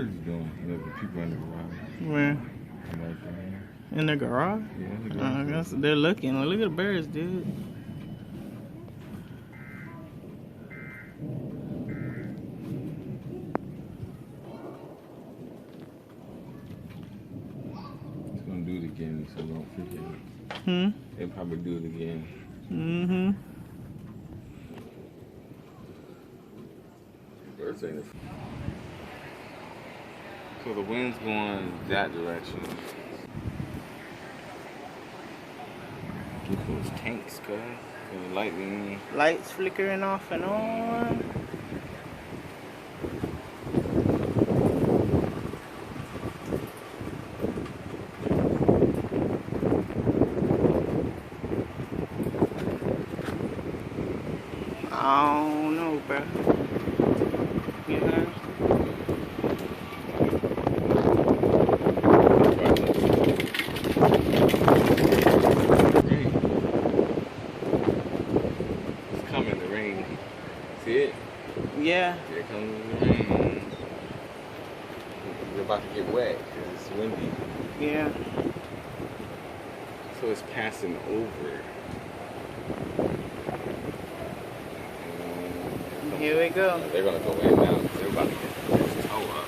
What are you doing? There's people in the garage. Where? Right there. In the garage? Yeah, in the garage. I guess they're looking. Look at the birds, dude. He's gonna do it again, so don't forget. They'll probably do it again. Birds ain't. So the wind's going that direction. Get those tanks, cuz. The lightning. Lights flickering off and on. I don't know, bro. You know? It's coming, the rain. See it? Yeah. Here comes the rain. We're about to get wet because it's windy. Yeah. So it's passing over. Here we go. They're gonna go in now because they're about to get this toe up.